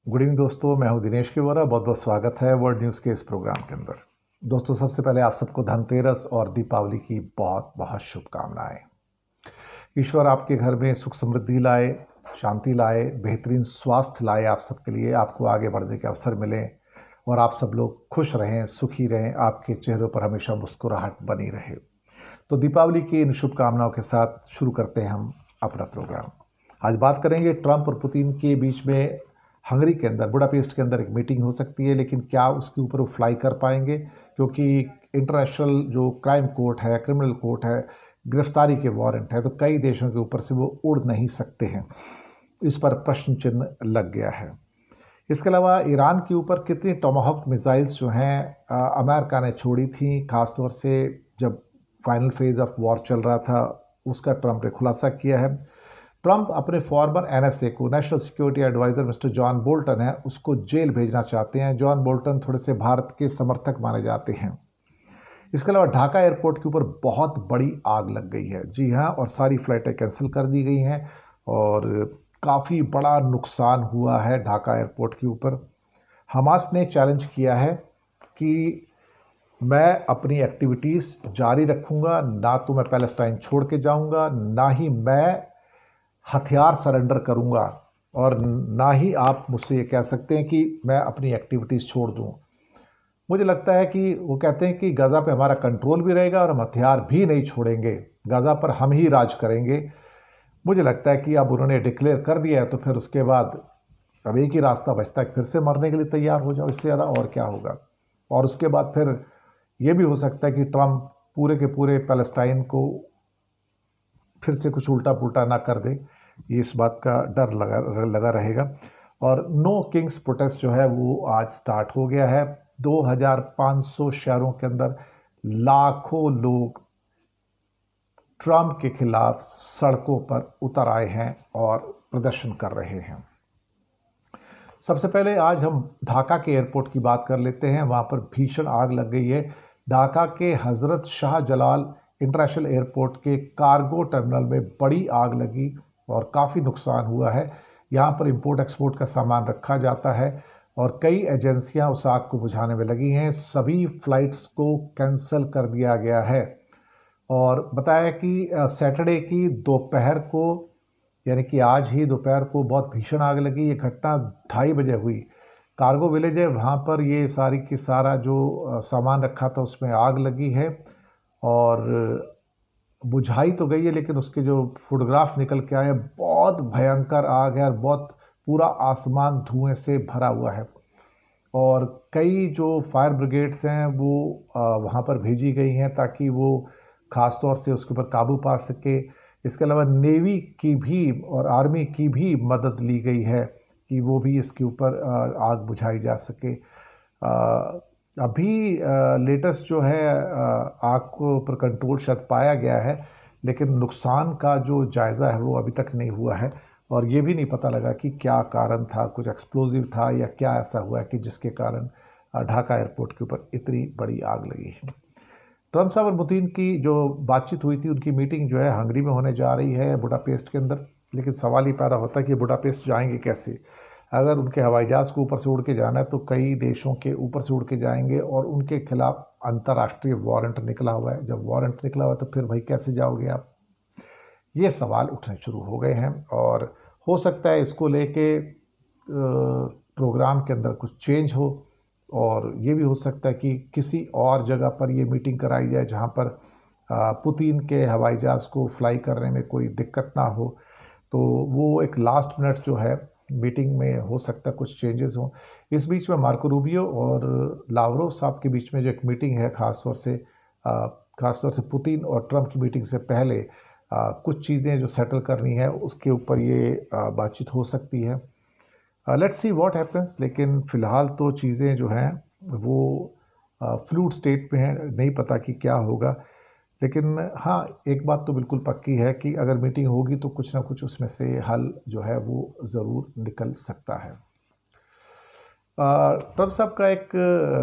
Good evening दोस्तों, मैं हूं दिनेश के वोरा। बहुत बहुत स्वागत है वर्ल्ड न्यूज़ के इस प्रोग्राम के अंदर। दोस्तों, सबसे पहले आप सबको धनतेरस और दीपावली की बहुत बहुत शुभकामनाएं। ईश्वर आपके घर में सुख समृद्धि लाए, शांति लाए, बेहतरीन स्वास्थ्य लाए आप सबके लिए, आपको आगे बढ़ने के अवसर मिले और आप सब लोग खुश रहें, सुखी रहें, आपके चेहरों पर हमेशा मुस्कुराहट बनी रहे। तो दीपावली की इन शुभकामनाओं के साथ शुरू करते हैं हम अपना प्रोग्राम। आज बात करेंगे ट्रंप और पुतिन के बीच में हंगरी के अंदर, बुडापेस्ट के अंदर एक मीटिंग हो सकती है, लेकिन क्या उसके ऊपर वो फ्लाई कर पाएंगे? क्योंकि इंटरनेशनल जो क्राइम कोर्ट है, क्रिमिनल कोर्ट है, गिरफ्तारी के वारंट है, तो कई देशों के ऊपर से वो उड़ नहीं सकते हैं। इस पर प्रश्न चिन्ह लग गया है। इसके अलावा ईरान के ऊपर कितनी टोमाहॉक मिसाइल्स जो हैं अमेरिका ने छोड़ी थी, खासतौर से जब फाइनल फेज ऑफ वॉर चल रहा था, उसका ट्रंप ने खुलासा किया है। ट्रंप अपने फॉर्मर एनएसए को, national security adviser mister John Bolton है, उसको जेल भेजना चाहते हैं। जॉन बोल्टन थोड़े से भारत के समर्थक माने जाते हैं। इसके अलावा ढाका एयरपोर्ट के ऊपर बहुत बड़ी आग लग गई है। जी हाँ, और सारी फ्लाइटें कैंसिल कर दी गई हैं और काफ़ी बड़ा नुकसान हुआ है ढाका एयरपोर्ट के ऊपर। हमास ने चैलेंज किया है कि मैं अपनी एक्टिविटीज़ जारी रखूँगा, ना तो मैं पैलेस्टाइन छोड़ के जाऊँगा, ना ही मैं हथियार सरेंडर करूँगा, और ना ही आप मुझसे ये कह सकते हैं कि मैं अपनी एक्टिविटीज़ छोड़ दूँ। मुझे लगता है कि वो कहते हैं कि गाज़ा पे हमारा कंट्रोल भी रहेगा और हम हथियार भी नहीं छोड़ेंगे, गाज़ा पर हम ही राज करेंगे। मुझे लगता है कि अब उन्होंने डिक्लेयर कर दिया है, तो फिर उसके बाद अब एक ही रास्ता बचता है कि फिर से मरने के लिए तैयार हो जाओ, इससे ज़्यादा और क्या होगा। और उसके बाद फिर ये भी हो सकता है कि ट्रंप पूरे के पूरे पैलेस्टाइन को फिर से कुछ उल्टा पुल्टा ना कर दे, ये इस बात का डर लगा रहेगा। और नो किंग्स प्रोटेस्ट जो है वो आज स्टार्ट हो गया है। 2500 शहरों के अंदर लाखों लोग ट्रंप के खिलाफ सड़कों पर उतर आए हैं और प्रदर्शन कर रहे हैं। सबसे पहले आज हम ढाका के एयरपोर्ट की बात कर लेते हैं। वहाँ पर भीषण आग लग गई है। ढाका के हज़रत शाह जलाल इंटरनेशनल एयरपोर्ट के कार्गो टर्मिनल में बड़ी आग लगी और काफ़ी नुकसान हुआ है। यहाँ पर इंपोर्ट एक्सपोर्ट का सामान रखा जाता है और कई एजेंसियाँ उस आग को बुझाने में लगी हैं। सभी फ्लाइट्स को कैंसिल कर दिया गया है और बताया कि सैटरडे की दोपहर को, यानी कि आज ही दोपहर को बहुत भीषण आग लगी। ये घटना 2:30 बजे हुई। कार्गो विलेज है, वहाँ पर ये सारी की सारा जो सामान रखा था उसमें आग लगी है और बुझाई तो गई है, लेकिन उसके जो फोटोग्राफ निकल के आए, बहुत भयंकर आग है और बहुत पूरा आसमान धुएं से भरा हुआ है। और कई जो फायर ब्रिगेड्स हैं वो वहाँ पर भेजी गई हैं ताकि वो ख़ास तौर से उसके ऊपर काबू पा सके। इसके अलावा नेवी की भी और आर्मी की भी मदद ली गई है कि वो भी इसके ऊपर आग बुझाई जा सके। अभी लेटेस्ट जो है आग को ऊपर कंट्रोल शायद पाया गया है, लेकिन नुकसान का जो जायज़ा है वो अभी तक नहीं हुआ है और ये भी नहीं पता लगा कि क्या कारण था, कुछ एक्सप्लोजिव था या क्या ऐसा हुआ है कि जिसके कारण ढाका एयरपोर्ट के ऊपर इतनी बड़ी आग लगी है। ट्रंप साहब और पुतिन की जो बातचीत हुई थी, उनकी मीटिंग जो है हंगरी में होने जा रही है, बुडापेस्ट के अंदर। लेकिन सवाल ये पैदा होता है कि बुडापेस्ट जाएंगे कैसे? अगर उनके हवाई जहाज़ को ऊपर से उड़ के जाना है तो कई देशों के ऊपर से उड़ के जाएंगे और उनके खिलाफ अंतर्राष्ट्रीय वारंट निकला हुआ है। जब वारंट निकला हुआ है तो फिर भाई कैसे जाओगे आप? ये सवाल उठने शुरू हो गए हैं और हो सकता है इसको लेके प्रोग्राम के अंदर कुछ चेंज हो और ये भी हो सकता है कि किसी और जगह पर ये मीटिंग कराई जाए जहाँ पर पुतिन के हवाई जहाज़ को फ्लाई करने में कोई दिक्कत ना हो। तो वो एक लास्ट मिनट जो है मीटिंग में हो सकता है कुछ चेंजेस हों। इस बीच में मार्को रूबियो और लावरोव साहब के बीच में जो एक मीटिंग है, ख़ासतौर से पुतिन और ट्रंप की मीटिंग से पहले कुछ चीज़ें जो सेटल करनी है उसके ऊपर ये बातचीत हो सकती है। Let's see what happens. लेकिन फ़िलहाल तो चीज़ें जो हैं वो फ्लूइड स्टेट में हैं, नहीं पता कि क्या होगा। लेकिन हाँ, एक बात तो बिल्कुल पक्की है कि अगर मीटिंग होगी तो कुछ ना कुछ उसमें से हल जो है वो ज़रूर निकल सकता है। ट्रंप साहब का एक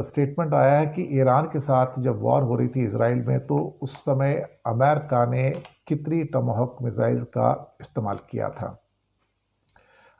स्टेटमेंट आया है कि ईरान के साथ जब वॉर हो रही थी इजराइल में, तो उस समय अमेरिका ने कितनी टमाहॉक मिसाइल का इस्तेमाल किया था।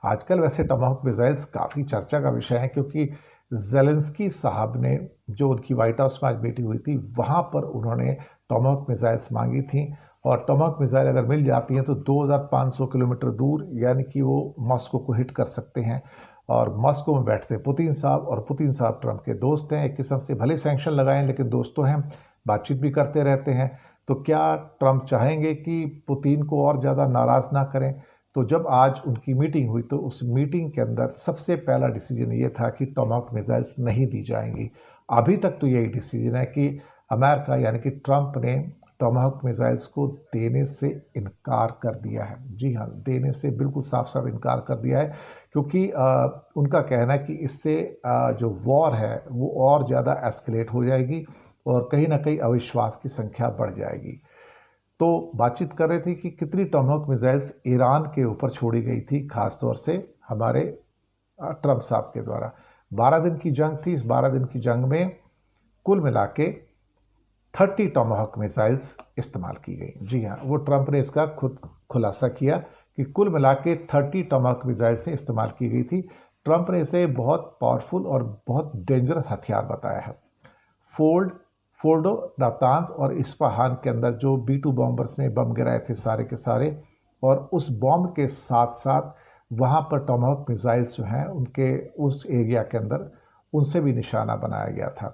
आजकल वैसे टमाहोक मिसाइल्स काफ़ी चर्चा का विषय है, क्योंकि ज़ेलेंस्की साहब ने जो उनकी व्हाइट हाउस में आज मीटिंग हुई थी वहाँ पर उन्होंने टमाहोक मिसाइल्स मांगी थी, और टमाहोक मिसाइल अगर मिल जाती हैं तो 2500 किलोमीटर दूर, यानी कि वो मॉस्को को हिट कर सकते हैं। और मॉस्को में बैठते पुतिन साहब, और पुतिन साहब ट्रंप के दोस्त हैं, एक किस्म से भले सैंक्शन लगाएं लेकिन दोस्तों हैं, बातचीत भी करते रहते हैं। तो क्या ट्रंप चाहेंगे कि पुतिन को और ज़्यादा नाराज़ ना करें? तो जब आज उनकी मीटिंग हुई तो उस मीटिंग के अंदर सबसे पहला डिसीजन ये था कि टमाहोक मिसाइल्स नहीं दी जाएंगी। अभी तक तो यही डिसीजन है कि अमेरिका यानी कि ट्रंप ने टमाहोक मिसाइल्स को देने से इनकार कर दिया है। जी हाँ, देने से बिल्कुल साफ साफ इनकार कर दिया है, क्योंकि उनका कहना है कि इससे जो वॉर है वो और ज़्यादा एस्केलेट हो जाएगी और कहीं ना कहीं अविश्वास की संख्या बढ़ जाएगी। तो बातचीत कर रहे थे कि कितनी टमाहोक मिसाइल्स ईरान के ऊपर छोड़ी गई थी, खासतौर से हमारे ट्रंप साहब के द्वारा। 12 दिन की जंग थी। इस 12 दिन की जंग में कुल मिला के 30 टमाहोक मिसाइल्स इस्तेमाल की गई। जी हाँ, वो ट्रंप ने इसका खुद खुलासा किया कि कुल मिला के 30 टमाहोक मिसाइल्स इस्तेमाल की गई थी। ट्रंप ने इसे बहुत पावरफुल और बहुत डेंजरस हथियार बताया है। फोर्डो, नातांज और इस्फहान के अंदर जो B-2 बॉम्बर्स ने बम गिराए थे सारे के सारे, और उस बॉम्ब के साथ साथ वहाँ पर टमाहोक मिसाइल्स जो हैं उनके उस एरिया के अंदर उनसे भी निशाना बनाया गया था।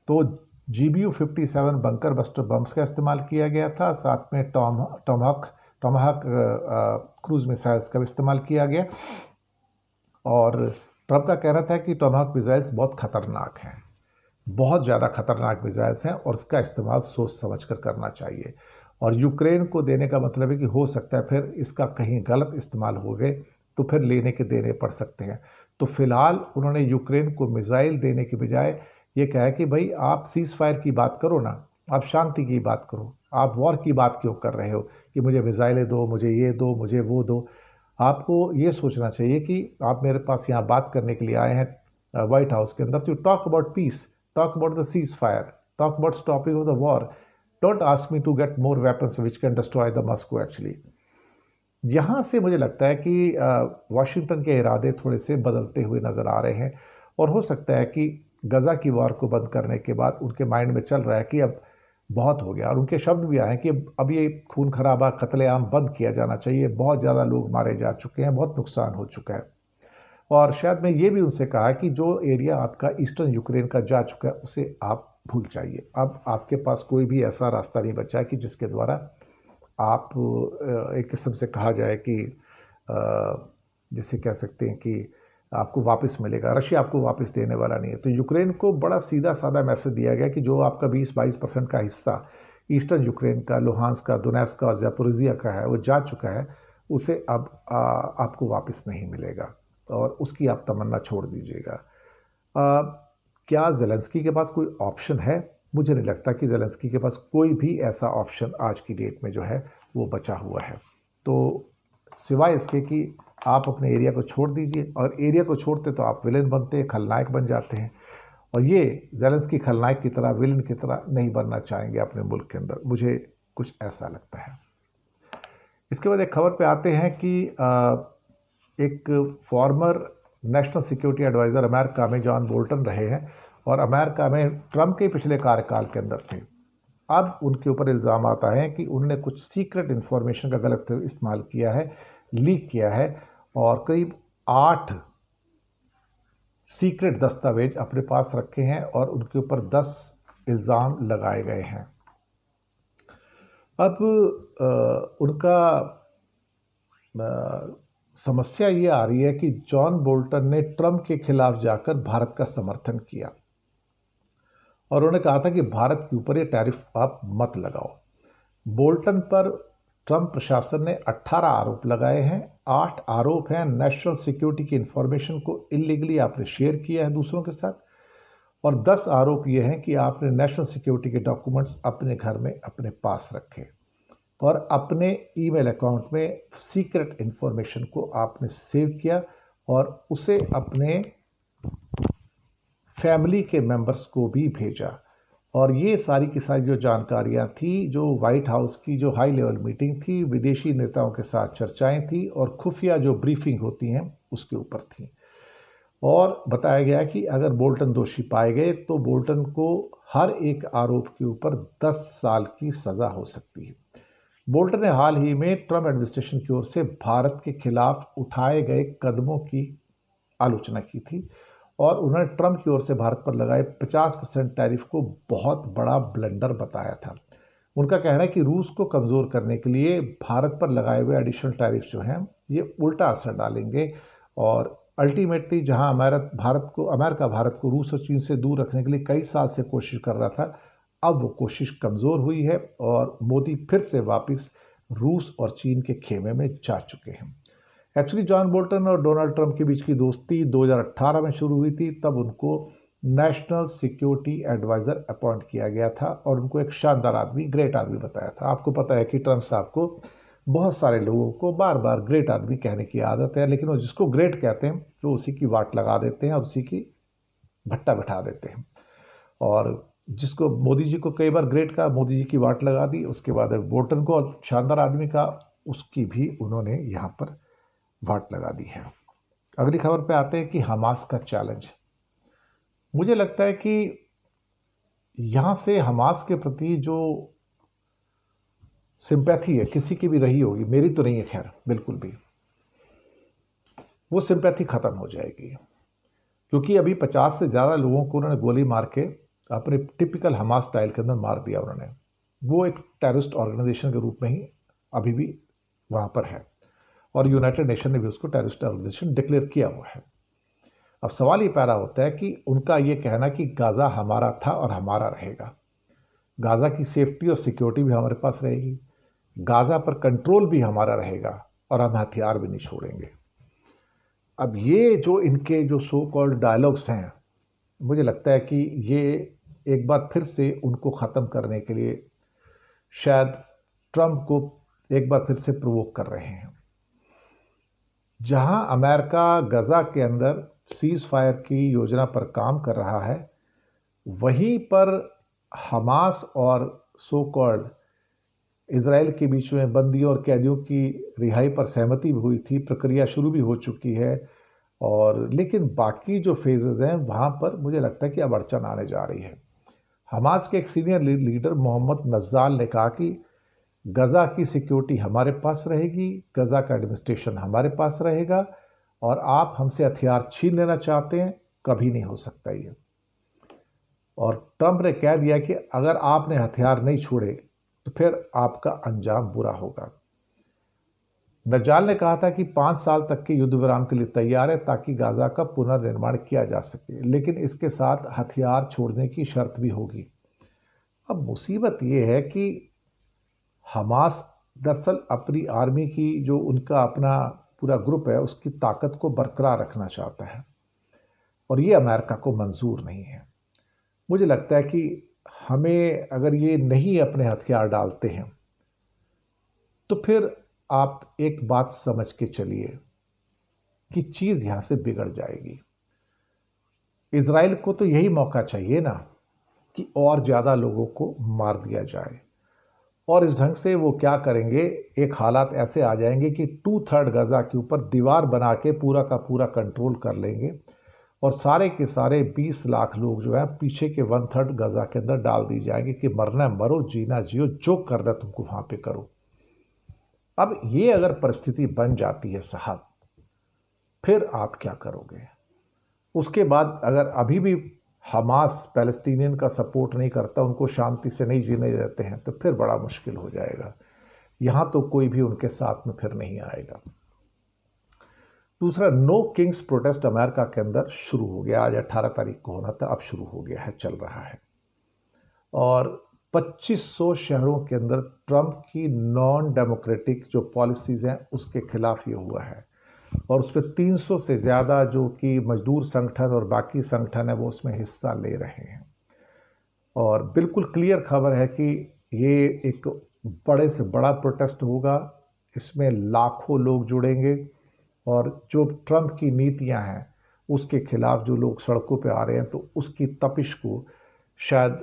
तो GBU-57 बंकर बस्टर बम्स का इस्तेमाल किया गया था, साथ में टमाहोक क्रूज मिसाइल्स का भी इस्तेमाल किया गया। और ट्रंप का कहना था कि टमाहोक मिसाइल्स बहुत खतरनाक हैं, बहुत ज़्यादा खतरनाक मिसाइल्स हैं और इसका इस्तेमाल सोच समझ कर करना चाहिए। और यूक्रेन को देने का मतलब है कि हो सकता है फिर इसका कहीं गलत इस्तेमाल हो गए तो फिर लेने के देने पड़ सकते हैं। तो फिलहाल उन्होंने यूक्रेन को मिसाइल देने के बजाय ये कहा कि भाई आप सीज़ फायर की बात करो ना, आप शांति की बात करो, आप वॉर की बात क्यों कर रहे हो कि मुझे मिसाइलें दो, मुझे ये दो, मुझे वो दो। आपको ये सोचना चाहिए कि आप मेरे पास यहाँ बात करने के लिए आए हैं व्हाइट हाउस के अंदर, to talk about peace, talk about the ceasefire, talk about stopping of the war. Don't ask me to get more weapons which can destroy the Moscow actually. यहाँ से मुझे लगता है कि वाशिंगटन के इरादे थोड़े से बदलते हुए नज़र आ रहे हैं, और हो सकता है कि गज़ा की वार को बंद करने के बाद उनके माइंड में चल रहा है कि अब बहुत हो गया, और उनके शब्द भी आए हैं कि अब ये खून खराबा कत्लेआम बंद किया जाना चाहिए, बहुत ज़्यादा लोग मारे जा चुके हैं, बहुत नुकसान हो चुका है। और शायद मैं ये भी उनसे कहा कि जो एरिया आपका ईस्टर्न यूक्रेन का जा चुका है उसे आप भूल जाइए, अब आपके पास कोई भी ऐसा रास्ता नहीं बचा है कि जिसके द्वारा आप एक किस्म से कहा जाए कि जिसे कह सकते हैं कि आपको वापस मिलेगा। रशिया आपको वापस देने वाला नहीं है। तो यूक्रेन को बड़ा सीधा साधा मैसेज दिया गया कि जो आपका 20-22% का हिस्सा ईस्टर्न यूक्रेन का, लुहांस्क का, दोनेत्स्क का और ज़ापोरिज़िया का है, वो जा चुका है, उसे अब आपको वापस नहीं मिलेगा और उसकी आप तमन्ना छोड़ दीजिएगा। क्या ज़ेलेंस्की के पास कोई ऑप्शन है? मुझे नहीं लगता कि ज़ेलेंस्की के पास कोई भी ऐसा ऑप्शन आज की डेट में जो है वो बचा हुआ है। तो सिवाय इसके कि आप अपने एरिया को छोड़ दीजिए, और एरिया को छोड़ते तो आप विलेन बनते हैं, खलनायक बन जाते हैं, और ये ज़ेलेंस्की खलनायक की तरह, विलेन की तरह नहीं बनना चाहेंगे अपने मुल्क के अंदर, मुझे कुछ ऐसा लगता है। इसके बाद एक खबर पे आते हैं कि एक former national security adviser America में जॉन बोल्टन रहे हैं, और अमेरिका में ट्रंप के पिछले कार्यकाल के अंदर थे। अब उनके ऊपर इल्ज़ाम आता है कि उन्होंने कुछ सीक्रेट इन्फॉर्मेशन का गलत इस्तेमाल किया है, लीक किया है, और करीब 8 सीक्रेट दस्तावेज अपने पास रखे हैं और उनके ऊपर 10 इल्ज़ाम लगाए गए हैं। अब उनका समस्या ये आ रही है कि जॉन बोल्टन ने ट्रंप के खिलाफ जाकर भारत का समर्थन किया, और उन्होंने कहा था कि भारत के ऊपर ये टैरिफ आप मत लगाओ। बोल्टन पर ट्रंप प्रशासन ने 18 आरोप लगाए हैं। 8 आरोप हैं नेशनल सिक्योरिटी की इंफॉर्मेशन को इलीगली आपने शेयर किया है दूसरों के साथ, और 10 आरोप ये हैं कि आपने नेशनल सिक्योरिटी के डॉक्यूमेंट्स अपने घर में अपने पास रखे, और अपने ईमेल अकाउंट में सीक्रेट इन्फॉर्मेशन को आपने सेव किया और उसे अपने फैमिली के मेंबर्स को भी भेजा। और ये सारी की सारी जो जानकारियां थी, जो वाइट हाउस की जो हाई लेवल मीटिंग थी, विदेशी नेताओं के साथ चर्चाएं थी और खुफिया जो ब्रीफिंग होती हैं उसके ऊपर थी। और बताया गया कि अगर बोल्टन दोषी पाए गए तो बोल्टन को हर एक आरोप के ऊपर 10 साल की सज़ा हो सकती है। बोल्टन ने हाल ही में ट्रंप एडमिनिस्ट्रेशन की ओर से भारत के खिलाफ उठाए गए कदमों की आलोचना की थी और उन्होंने ट्रंप की ओर से भारत पर लगाए 50% टैरिफ को बहुत बड़ा ब्लंडर बताया था। उनका कहना है कि रूस को कमज़ोर करने के लिए भारत पर लगाए हुए एडिशनल टैरिफ जो हैं ये उल्टा असर डालेंगे और अल्टीमेटली जहां अमेरिका भारत को रूस और चीन से दूर रखने के लिए कई साल से कोशिश कर रहा था, अब वो कोशिश कमज़ोर हुई है और मोदी फिर से वापस रूस और चीन के खेमे में जा चुके हैं। एक्चुअली जॉन बोल्टन और डोनाल्ड ट्रंप के बीच की दोस्ती 2018 में शुरू हुई थी, तब उनको नेशनल सिक्योरिटी एडवाइज़र अपॉइंट किया गया था और उनको एक शानदार आदमी, ग्रेट आदमी बताया था। आपको पता है कि ट्रंप साहब को बहुत सारे लोगों को बार बार ग्रेट आदमी कहने की आदत है, लेकिन वो जिसको ग्रेट कहते हैं तो उसी की वाट लगा देते हैं और उसी की भट्टा बैठा देते हैं। और जिसको मोदी जी को कई बार ग्रेट कहा, मोदी जी की वाट लगा दी, उसके बाद बोल्टन को शानदार आदमी कहा, उसकी भी उन्होंने यहाँ पर वाट लगा दी है। अगली खबर पे आते हैं कि हमास का चैलेंज। मुझे लगता है कि यहाँ से हमास के प्रति जो सिंपैथी है, किसी की भी रही होगी, मेरी तो नहीं है खैर बिल्कुल भी, वो सिंपैथी ख़त्म हो जाएगी, क्योंकि अभी 50 से ज़्यादा लोगों को उन्होंने गोली मार के अपने टिपिकल हमास स्टाइल के अंदर मार दिया उन्होंने। वो एक टेररिस्ट ऑर्गेनाइजेशन के रूप में ही अभी भी वहाँ पर है और यूनाइटेड नेशन ने भी उसको टेररिस्ट ऑर्गेनाइजेशन डिक्लेयर किया हुआ है। अब सवाल ये पैदा होता है कि उनका ये कहना कि गाज़ा हमारा था और हमारा रहेगा, गाज़ा की सेफ्टी और सिक्योरिटी भी हमारे पास रहेगी, गाज़ा पर कंट्रोल भी हमारा रहेगा और हम हथियार भी नहीं छोड़ेंगे। अब ये जो इनके जो सो कॉल्ड डायलॉग्स हैं, मुझे लगता है कि ये एक बार फिर से उनको ख़त्म करने के लिए शायद ट्रंप को एक बार फिर से प्रोवोक कर रहे हैं। जहां अमेरिका गाज़ा के अंदर सीज़ फायर की योजना पर काम कर रहा है, वहीं पर हमास और सो कॉल्ड इज़राइल के बीच में बंदियों और कैदियों की रिहाई पर सहमति भी हुई थी, प्रक्रिया शुरू भी हो चुकी है और लेकिन बाकी जो फेजेज़ हैं वहाँ पर मुझे लगता है कि अब अड़चन आने जा रही है। हमास के एक सीनियर लीडर मोहम्मद नज़्ज़ाल ने कहा कि गाज़ा की सिक्योरिटी हमारे पास रहेगी, गाज़ा का एडमिनिस्ट्रेशन हमारे पास रहेगा और आप हमसे हथियार छीन लेना चाहते हैं, कभी नहीं हो सकता ये। और ट्रंप ने कह दिया कि अगर आपने हथियार नहीं छोड़े तो फिर आपका अंजाम बुरा होगा। नज़्ज़ाल ने कहा था कि 5 साल तक के युद्ध विराम के लिए तैयार है ताकि गाज़ा का पुनर्निर्माण किया जा सके, लेकिन इसके साथ हथियार छोड़ने की शर्त भी होगी। अब मुसीबत ये है कि हमास दरअसल अपनी आर्मी की जो उनका अपना पूरा ग्रुप है उसकी ताकत को बरकरार रखना चाहता है और ये अमेरिका को मंजूर नहीं है। मुझे लगता है कि हमें अगर ये नहीं अपने हथियार डालते हैं तो फिर आप एक बात समझ के चलिए कि चीज़ यहाँ से बिगड़ जाएगी। इज़राइल को तो यही मौका चाहिए ना कि और ज़्यादा लोगों को मार दिया जाए और इस ढंग से वो क्या करेंगे, एक हालात ऐसे आ जाएंगे कि 2/3 गाज़ा के ऊपर दीवार बना के पूरा का पूरा कंट्रोल कर लेंगे और सारे के सारे 20 लाख लोग जो है पीछे के 1/3 गाज़ा के अंदर डाल दी जाएंगे कि मरना मरो, जीना जियो, जो करना तुमको वहाँ पे करो। अब ये अगर परिस्थिति बन जाती है साहब, फिर आप क्या करोगे? उसके बाद अगर अभी भी हमास पैलेस्टीनियन का सपोर्ट नहीं करता, उनको शांति से नहीं जीने देते हैं, तो फिर बड़ा मुश्किल हो जाएगा। यहाँ तो कोई भी उनके साथ में फिर नहीं आएगा। दूसरा, नो किंग्स प्रोटेस्ट अमेरिका के अंदर शुरू हो गया। आज 18 तारीख को होना था, अब शुरू हो गया है, चल रहा है और 2500 शहरों के अंदर ट्रंप की नॉन डेमोक्रेटिक जो पॉलिसीज़ हैं उसके खिलाफ ये हुआ है और उस पर 300 से ज़्यादा जो कि मजदूर संगठन और बाकी संगठन है वो उसमें हिस्सा ले रहे हैं और बिल्कुल क्लियर खबर है कि ये एक बड़े से बड़ा प्रोटेस्ट होगा। इसमें लाखों लोग जुड़ेंगे और जो ट्रंप की नीतियां हैं उसके खिलाफ जो लोग सड़कों पे आ रहे हैं तो उसकी तपिश को शायद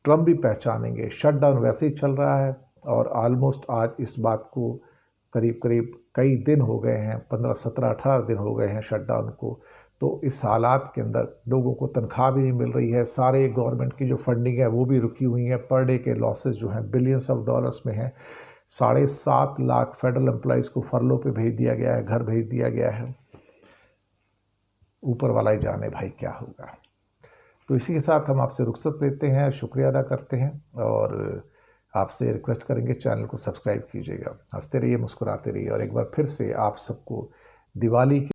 ट्रंप भी पहचानेंगे। शटडाउन वैसे ही चल रहा है और ऑलमोस्ट आज इस बात को करीब करीब कई दिन हो गए हैं, 15, 17, 18 दिन हो गए हैं शटडाउन को। तो इस हालात के अंदर लोगों को तनख्वाह भी नहीं मिल रही है, सारे गवर्नमेंट की जो फंडिंग है वो भी रुकी हुई है, पर डे के लॉसेस जो हैं बिलियंस ऑफ डॉलर्स में हैं। 7.5 लाख फेडरल एम्प्लॉयज़ को फरलो पे भेज दिया गया है, घर भेज दिया गया है। ऊपर वाला ही जाने भाई क्या होगा। तो इसी के साथ हम आपसे रुखसत लेते हैं, शुक्रिया अदा करते हैं और आपसे रिक्वेस्ट करेंगे चैनल को सब्सक्राइब कीजिएगा। हंसते रहिए, मुस्कुराते रहिए और एक बार फिर से आप सबको दिवाली